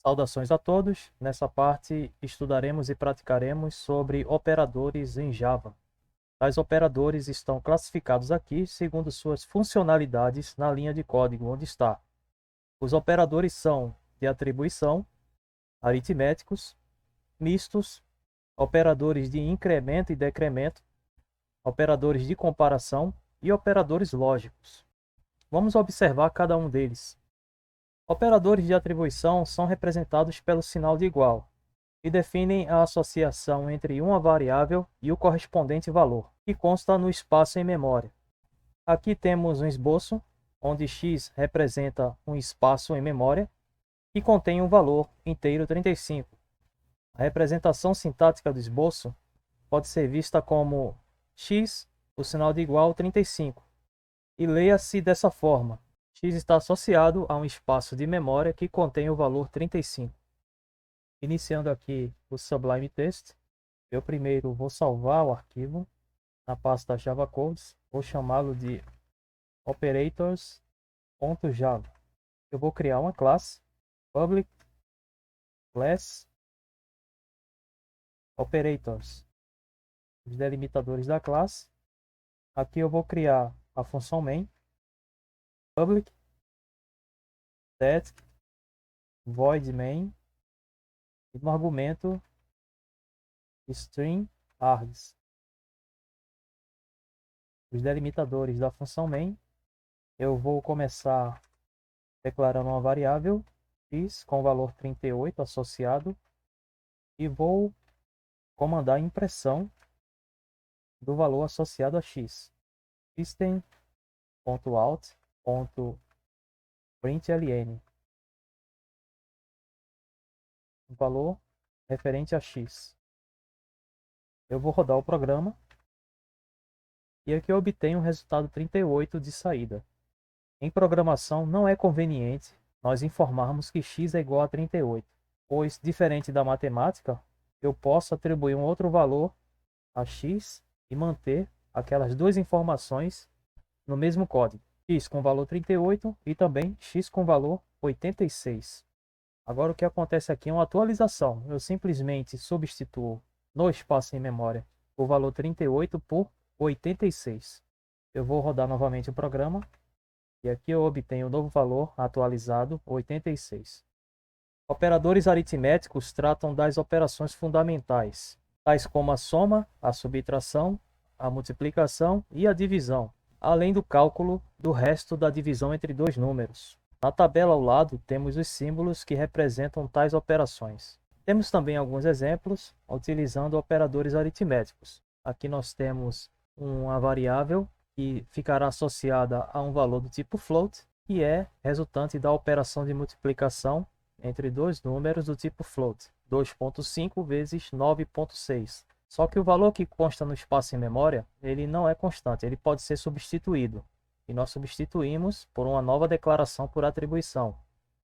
Saudações a todos. Nessa parte estudaremos e praticaremos sobre operadores em Java. Tais operadores estão classificados aqui segundo suas funcionalidades na linha de código onde está. Os operadores são de atribuição, aritméticos, mistos, operadores de incremento e decremento, operadores de comparação e operadores lógicos. Vamos observar cada um deles. Operadores de atribuição são representados pelo sinal de igual e definem a associação entre uma variável e o correspondente valor, que consta no espaço em memória. Aqui temos um esboço, onde x representa um espaço em memória que contém um valor inteiro 35. A representação sintática do esboço pode ser vista como x, o sinal de igual 35, e leia-se dessa forma: x está associado a um espaço de memória que contém o valor 35. Iniciando aqui o Sublime Text, eu primeiro vou salvar o arquivo na pasta Java Codes, vou chamá-lo de operators.java. Eu vou criar uma classe public class operators, os delimitadores da classe. Aqui eu vou criar a função main public static void main e no argumento string args. Os delimitadores da função main, eu vou começar declarando uma variável x com o valor 38 associado e vou comandar a impressão do valor associado a x. System.out.println, o valor referente a x. Eu vou rodar o programa e aqui eu obtenho o resultado 38 de saída. Em programação não é conveniente nós informarmos que x é igual a 38, pois, diferente da matemática, eu posso atribuir um outro valor a x e manter aquelas duas informações no mesmo código, x com valor 38 e também x com valor 86. Agora o que acontece aqui é uma atualização. Eu simplesmente substituo no espaço em memória o valor 38 por 86. Eu vou rodar novamente o programa e aqui eu obtenho o novo valor atualizado, 86. Operadores aritméticos tratam das operações fundamentais, tais como a soma, a subtração, a multiplicação e a divisão, além do cálculo do resto da divisão entre dois números. Na tabela ao lado temos os símbolos que representam tais operações. Temos também alguns exemplos utilizando operadores aritméticos. Aqui nós temos uma variável que ficará associada a um valor do tipo float, que é resultante da operação de multiplicação entre dois números do tipo float, 2.5 vezes 9.6. Só que o valor que consta no espaço em memória, ele não é constante, ele pode ser substituído. E nós substituímos por uma nova declaração por atribuição,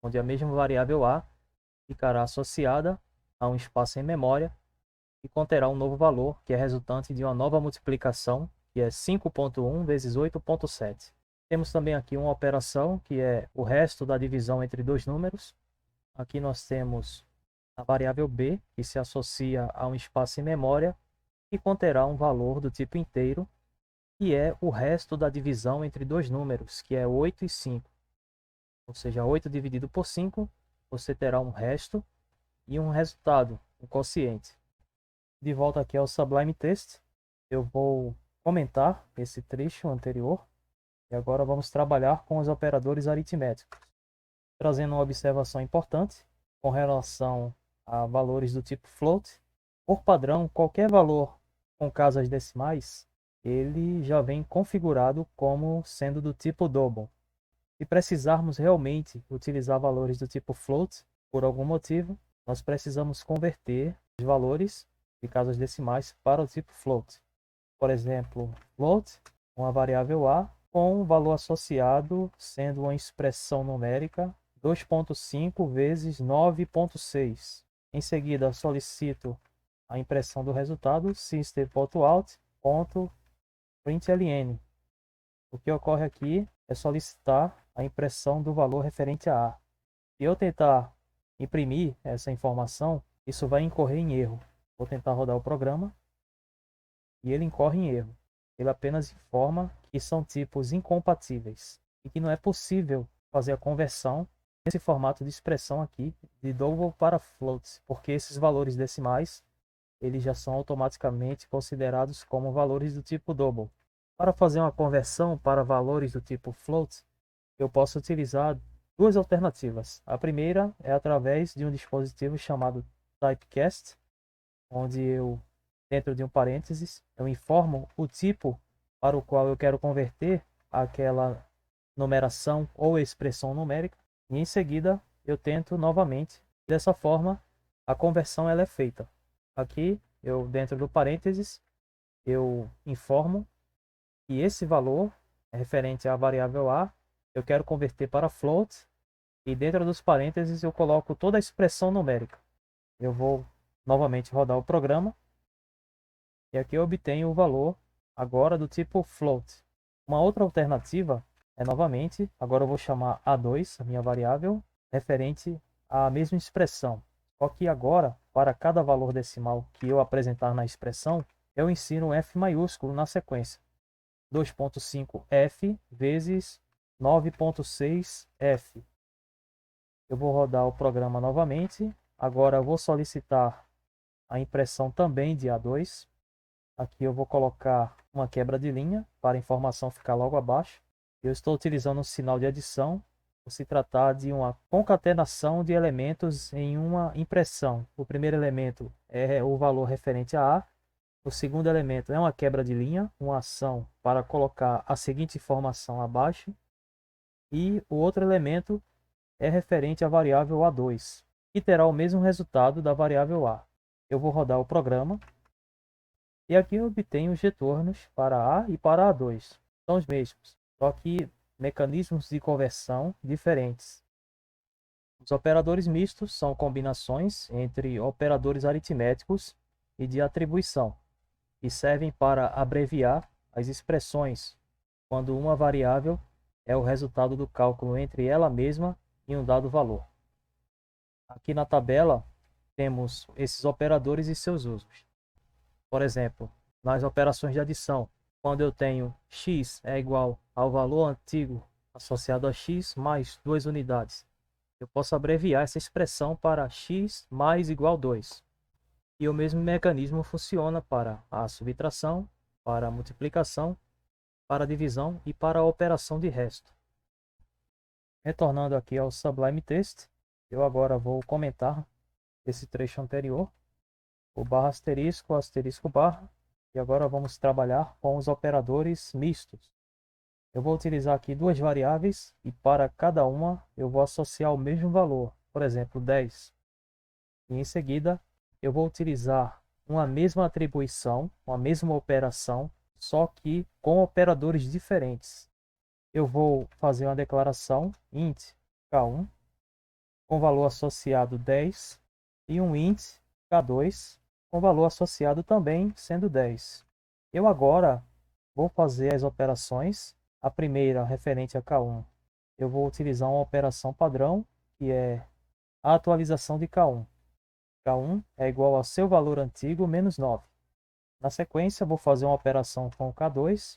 onde a mesma variável A ficará associada a um espaço em memória e conterá um novo valor, que é resultante de uma nova multiplicação, que é 5.1 vezes 8.7. Temos também aqui uma operação, que é o resto da divisão entre dois números. Aqui nós temos a variável b, que se associa a um espaço em memória e conterá um valor do tipo inteiro, que é o resto da divisão entre dois números, que é 8 e 5. Ou seja, 8 dividido por 5, você terá um resto e um resultado, um quociente. De volta aqui ao Sublime Text, eu vou comentar esse trecho anterior e agora vamos trabalhar com os operadores aritméticos, trazendo uma observação importante com relação a valores do tipo float. Por padrão, qualquer valor com casas decimais, ele já vem configurado como sendo do tipo double. Se precisarmos realmente utilizar valores do tipo float, por algum motivo, nós precisamos converter os valores de casas decimais para o tipo float. Por exemplo, float, uma variável A, com um valor associado sendo uma expressão numérica 2.5 vezes 9.6. Em seguida, solicito a impressão do resultado system.out.println. O que ocorre aqui é solicitar a impressão do valor referente a A. Se eu tentar imprimir essa informação, isso vai incorrer em erro. Vou tentar rodar o programa e ele incorre em erro. Ele apenas informa que são tipos incompatíveis e que não é possível fazer a conversão nesse formato de expressão aqui de double para float, porque esses valores decimais eles já são automaticamente considerados como valores do tipo double. Para fazer uma conversão para valores do tipo float, eu posso utilizar duas alternativas. A primeira é através de um dispositivo chamado typecast, onde eu, dentro de um parênteses, eu informo o tipo para o qual eu quero converter aquela numeração ou expressão numérica, e em seguida eu tento novamente. Dessa forma, a conversão ela é feita. Aqui, eu dentro do parênteses, eu informo que esse valor é referente à variável A, eu quero converter para float, e dentro dos parênteses eu coloco toda a expressão numérica. Eu vou novamente rodar o programa, e aqui eu obtenho o valor agora do tipo float. Uma outra alternativa é novamente, agora eu vou chamar A2, a minha variável, referente à mesma expressão. Só que agora, para cada valor decimal que eu apresentar na expressão, eu insiro um F maiúsculo na sequência. 2.5F vezes 9.6F. Eu vou rodar o programa novamente. Agora eu vou solicitar a impressão também de A2. Aqui eu vou colocar uma quebra de linha para a informação ficar logo abaixo. Eu estou utilizando um sinal de adição por se tratar de uma concatenação de elementos em uma impressão. O primeiro elemento é o valor referente a A. O segundo elemento é uma quebra de linha, uma ação para colocar a seguinte informação abaixo. E o outro elemento é referente à variável A2, que terá o mesmo resultado da variável A. Eu vou rodar o programa. E aqui eu obtenho os retornos para A e para A2. São os mesmos, só que mecanismos de conversão diferentes. Os operadores mistos são combinações entre operadores aritméticos e de atribuição, e servem para abreviar as expressões quando uma variável é o resultado do cálculo entre ela mesma e um dado valor. Aqui na tabela temos esses operadores e seus usos. Por exemplo, nas operações de adição, quando eu tenho x é igual ao valor antigo associado a x mais 2 unidades, eu posso abreviar essa expressão para x mais igual 2. E o mesmo mecanismo funciona para a subtração, para a multiplicação, para a divisão e para a operação de resto. Retornando aqui ao Sublime Text, eu agora vou comentar esse trecho anterior, o barra asterisco, asterisco barra, e agora vamos trabalhar com os operadores mistos. Eu vou utilizar aqui duas variáveis e para cada uma eu vou associar o mesmo valor, por exemplo, 10. E em seguida eu vou utilizar uma mesma atribuição, uma mesma operação, só que com operadores diferentes. Eu vou fazer uma declaração int k1 com valor associado 10 e um int k2 com valor associado também sendo 10. Eu agora vou fazer as operações. A primeira referente a k1, eu vou utilizar uma operação padrão, que é a atualização de k1. K1 é igual ao seu valor antigo menos 9. Na sequência, vou fazer uma operação com k2,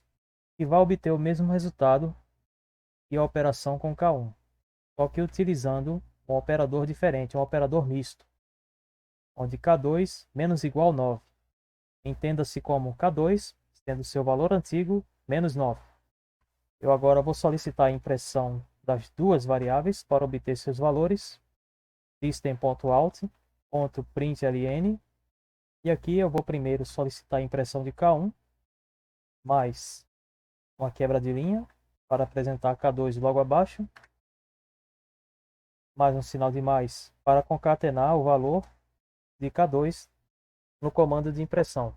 que vai obter o mesmo resultado que a operação com k1, só que utilizando um operador diferente, um operador misto, onde k2 menos igual 9. Entenda-se como k2, sendo seu valor antigo, menos 9. Eu agora vou solicitar a impressão das duas variáveis para obter seus valores. System.out.println. E aqui eu vou primeiro solicitar a impressão de k1, mais uma quebra de linha, para apresentar k2 logo abaixo, mais um sinal de mais, para concatenar o valor de k2 no comando de impressão.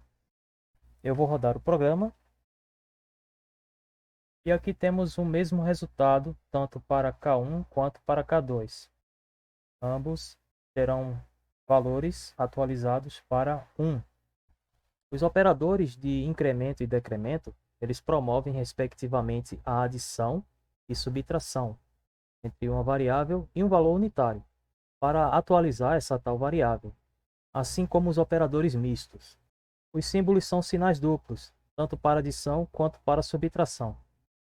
Eu vou rodar o programa. E aqui temos o mesmo resultado, tanto para K1 quanto para K2. Ambos terão valores atualizados para 1. Os operadores de incremento e decremento, eles promovem respectivamente a adição e subtração entre uma variável e um valor unitário. para atualizar essa tal variável, assim como os operadores mistos. Os símbolos são sinais duplos, tanto para adição quanto para subtração.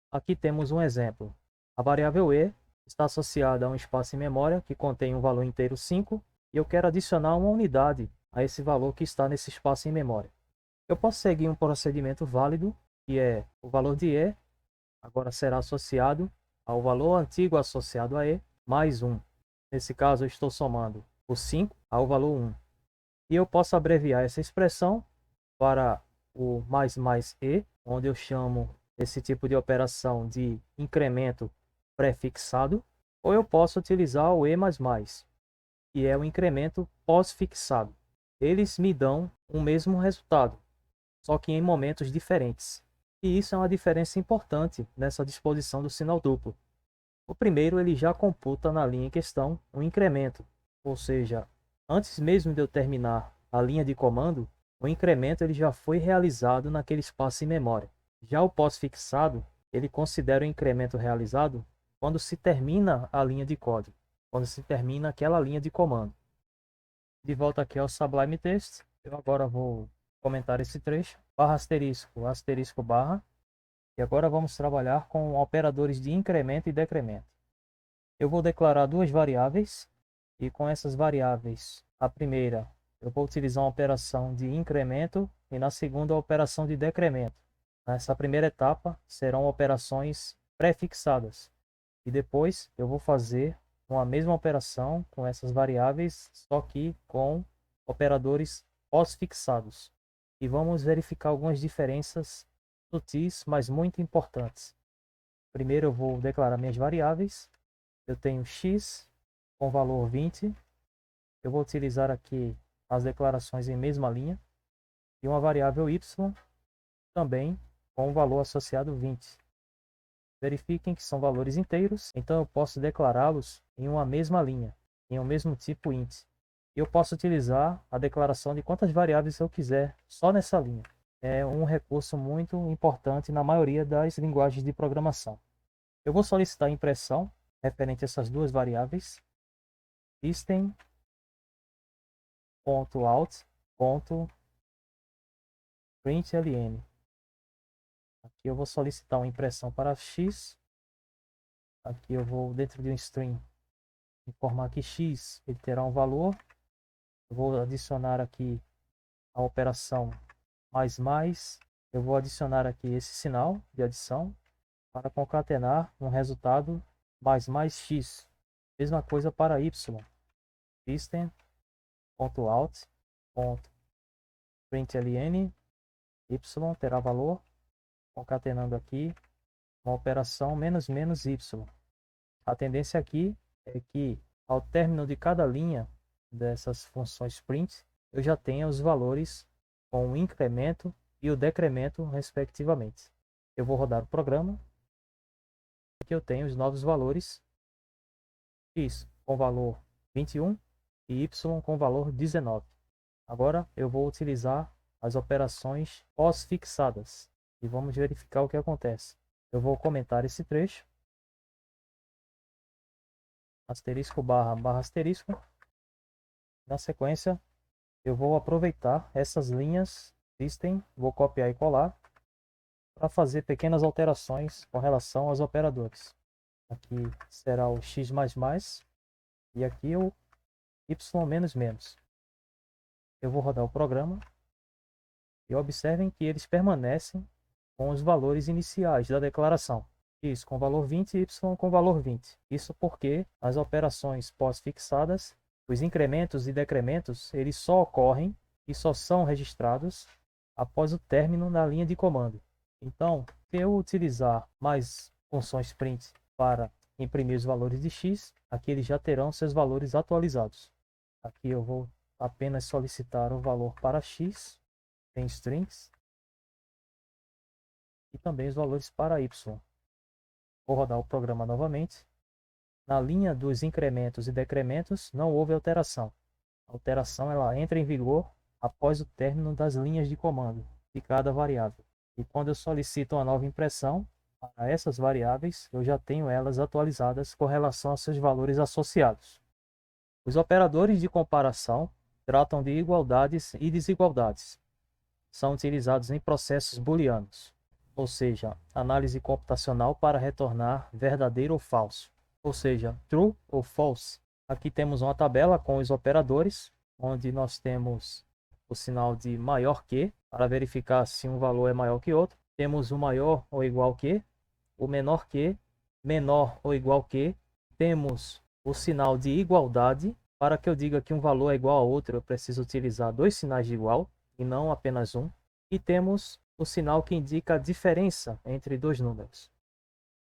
Aqui temos um exemplo. A variável e está associada a um espaço em memória que contém um valor inteiro 5 e eu quero adicionar uma unidade a esse valor que está nesse espaço em memória. Eu posso seguir um procedimento válido, que é o valor de e agora será associado ao valor antigo associado a e mais 1. Nesse caso, eu estou somando o 5 ao valor 1. E eu posso abreviar essa expressão para o mais e, onde eu chamo esse tipo de operação de incremento pré-fixado, ou eu posso utilizar o e++, que é o incremento pós-fixado. Eles me dão o mesmo resultado, só que em momentos diferentes. E isso é uma diferença importante nessa disposição do sinal duplo. O primeiro ele já computa na linha em questão um incremento, ou seja, antes mesmo de eu terminar a linha de comando, o incremento ele já foi realizado naquele espaço em memória. Já o pós-fixado, ele considera o incremento realizado quando se termina a linha de código, quando se termina aquela linha de comando. De volta aqui ao Sublime Text, eu agora vou comentar esse trecho, barra asterisco, asterisco barra, e agora vamos trabalhar com operadores de incremento e decremento. Eu vou declarar duas variáveis, e com essas variáveis, a primeira eu vou utilizar uma operação de incremento e na segunda a operação de decremento. Nessa primeira etapa serão operações pré-fixadas e depois eu vou fazer uma mesma operação com essas variáveis, só que com operadores pós-fixados. E vamos verificar algumas diferenças sutis, mas muito importantes. Primeiro eu vou declarar minhas variáveis. Eu tenho x com valor 20. Eu vou utilizar aqui as declarações em mesma linha. E uma variável y também com o valor associado 20. Verifiquem que são valores inteiros, então eu posso declará-los em uma mesma linha, em um mesmo tipo int. E eu posso utilizar a declaração de quantas variáveis eu quiser só nessa linha. É um recurso muito importante na maioria das linguagens de programação. Eu vou solicitar a impressão referente a essas duas variáveis, system.out.println. Aqui eu vou solicitar uma impressão para x. Aqui eu vou, dentro de um string, informar que x ele terá um valor. Eu vou adicionar aqui a operação mais. Eu vou adicionar aqui esse sinal de adição para concatenar um resultado mais x. Mesma coisa para y. System.out.println y terá valor, concatenando aqui uma operação menos y. A tendência aqui é que ao término de cada linha dessas funções print, eu já tenha os valores com o incremento e o decremento respectivamente. Eu vou rodar o programa. Aqui eu tenho os novos valores, x com valor 21 e y com valor 19. Agora eu vou utilizar as operações pós-fixadas e vamos verificar o que acontece. Eu vou comentar esse trecho, asterisco barra barra asterisco. Na sequência eu vou aproveitar essas linhas system, vou copiar e colar para fazer pequenas alterações com relação aos operadores. Aqui será o x++ e aqui o y-. Eu vou rodar o programa e observem que eles permanecem com os valores iniciais da declaração. X com valor 20 e y com valor 20. Isso porque as operações pós-fixadas, os incrementos e decrementos, eles só ocorrem e só são registrados após o término da linha de comando. Então, se eu utilizar mais funções print para imprimir os valores de x, aqui eles já terão seus valores atualizados. Aqui eu vou apenas solicitar o valor para x, em strings, e também os valores para y. Vou rodar o programa novamente. Na linha dos incrementos e decrementos não houve alteração. A alteração ela entra em vigor após o término das linhas de comando de cada variável. E quando eu solicito uma nova impressão para essas variáveis, eu já tenho elas atualizadas com relação aos seus valores associados. Os operadores de comparação tratam de igualdades e desigualdades. São utilizados em processos booleanos, ou seja, análise computacional para retornar verdadeiro ou falso, ou seja, true ou false. Aqui temos uma tabela com os operadores, onde nós temos o sinal de maior que, para verificar se um valor é maior que outro. Temos o maior ou igual que, o menor que, menor ou igual que. Temos o sinal de igualdade. Para que eu diga que um valor é igual a outro, eu preciso utilizar dois sinais de igual e não apenas um. E temos o sinal que indica a diferença entre dois números.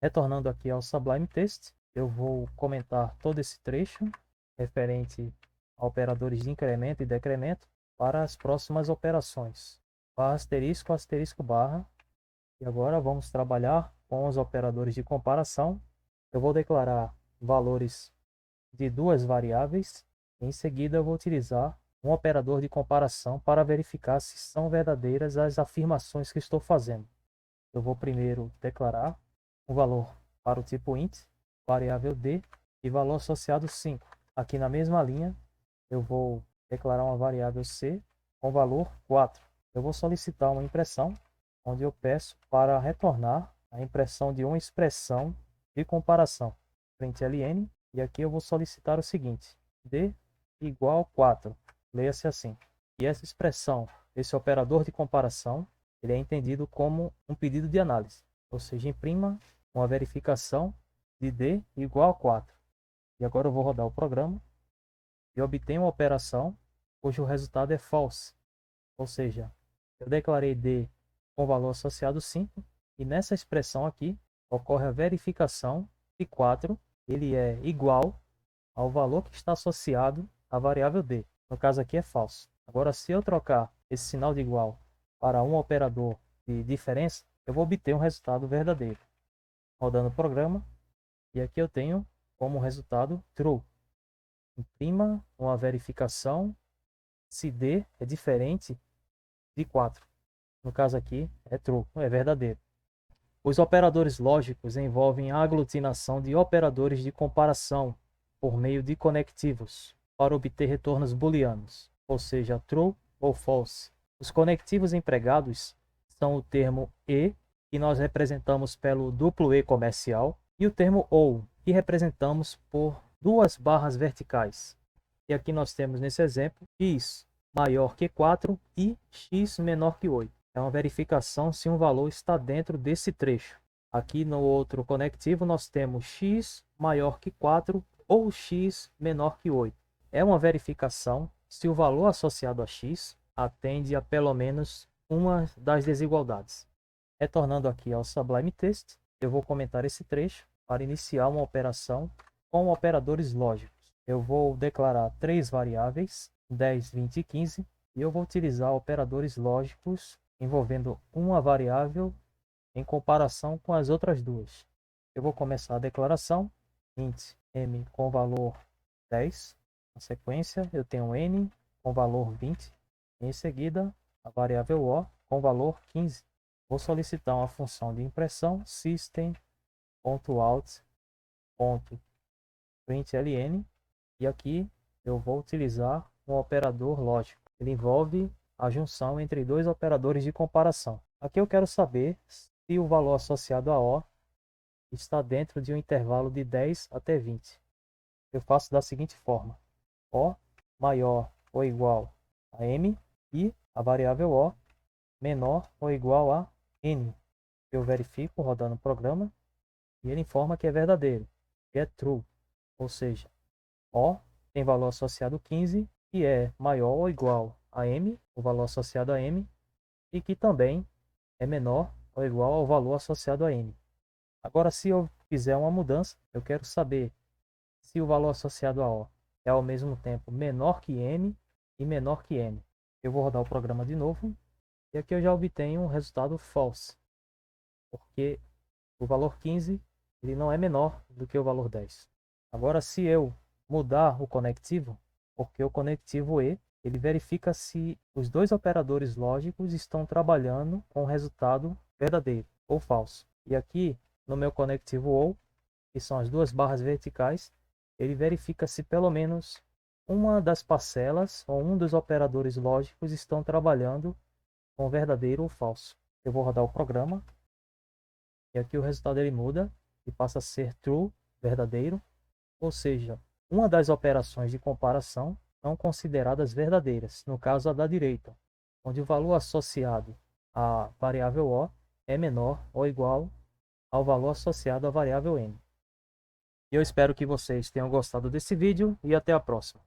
Retornando aqui ao Sublime Text, eu vou comentar todo esse trecho referente a operadores de incremento e decremento para as próximas operações. Barra asterisco, asterisco barra. E agora vamos trabalhar com os operadores de comparação. Eu vou declarar valores de duas variáveis. Em seguida, eu vou utilizar um operador de comparação para verificar se são verdadeiras as afirmações que estou fazendo. Eu vou primeiro declarar um valor para o tipo int, variável d e valor associado 5. Aqui na mesma linha, eu vou declarar uma variável c com valor 4. Eu vou solicitar uma impressão, onde eu peço para retornar a impressão de uma expressão de comparação, println, e aqui eu vou solicitar o seguinte: d igual 4. Leia-se assim. E essa expressão, esse operador de comparação, ele é entendido como um pedido de análise, ou seja, imprima uma verificação de d igual a 4. E agora eu vou rodar o programa e obtenho uma operação cujo resultado é false, ou seja, eu declarei d com valor associado 5 e nessa expressão aqui ocorre a verificação de 4, ele é igual ao valor que está associado à variável d. No caso aqui é falso. Agora, se eu trocar esse sinal de igual para um operador de diferença, eu vou obter um resultado verdadeiro. Rodando o programa, e aqui eu tenho como resultado true. Imprima uma verificação se d é diferente de 4. No caso aqui é true, é verdadeiro. Os operadores lógicos envolvem a aglutinação de operadores de comparação por meio de conectivos para obter retornos booleanos, ou seja, true ou false. Os conectivos empregados são o termo e, que nós representamos pelo duplo E comercial, e o termo ou, que representamos por duas barras verticais. E aqui nós temos nesse exemplo x maior que 4 e x menor que 8. É uma verificação se um valor está dentro desse trecho. Aqui no outro conectivo nós temos x maior que 4 ou x menor que 8. É uma verificação se o valor associado a x atende a pelo menos uma das desigualdades. Retornando aqui ao Sublime Text, eu vou comentar esse trecho para iniciar uma operação com operadores lógicos. Eu vou declarar três variáveis, 10, 20 e 15, e eu vou utilizar operadores lógicos envolvendo uma variável em comparação com as outras duas. Eu vou começar a declaração, int m com valor 10. Na sequência, eu tenho n com valor 20. Em seguida, a variável o com valor 15. Vou solicitar uma função de impressão system.out.println e aqui eu vou utilizar um operador lógico. Ele envolve a junção entre dois operadores de comparação. Aqui eu quero saber se o valor associado a O está dentro de um intervalo de 10 até 20. Eu faço da seguinte forma: O maior ou igual a M e a variável O menor ou igual a N. Eu verifico rodando o programa e ele informa que é verdadeiro, que é true, ou seja, O tem valor associado 15 e é maior ou igual a M, o valor associado a M, e que também é menor ou igual ao valor associado a N. Agora, se eu fizer uma mudança, eu quero saber se o valor associado a O é ao mesmo tempo menor que M e menor que N. Eu vou rodar o programa de novo e aqui eu já obtenho um resultado false, porque o valor 15 ele não é menor do que o valor 10. Agora, se eu mudar o conectivo, porque o conectivo E ele verifica se os dois operadores lógicos estão trabalhando com o resultado verdadeiro ou falso. E aqui no meu conectivo OU, que são as duas barras verticais, ele verifica se pelo menos uma das parcelas ou um dos operadores lógicos estão trabalhando com verdadeiro ou falso. Eu vou rodar o programa e aqui o resultado ele muda e passa a ser true, verdadeiro, ou seja, uma das operações de comparação são consideradas verdadeiras, no caso a da direita, onde o valor associado à variável O é menor ou igual ao valor associado à variável N. Eu espero que vocês tenham gostado desse vídeo e até a próxima.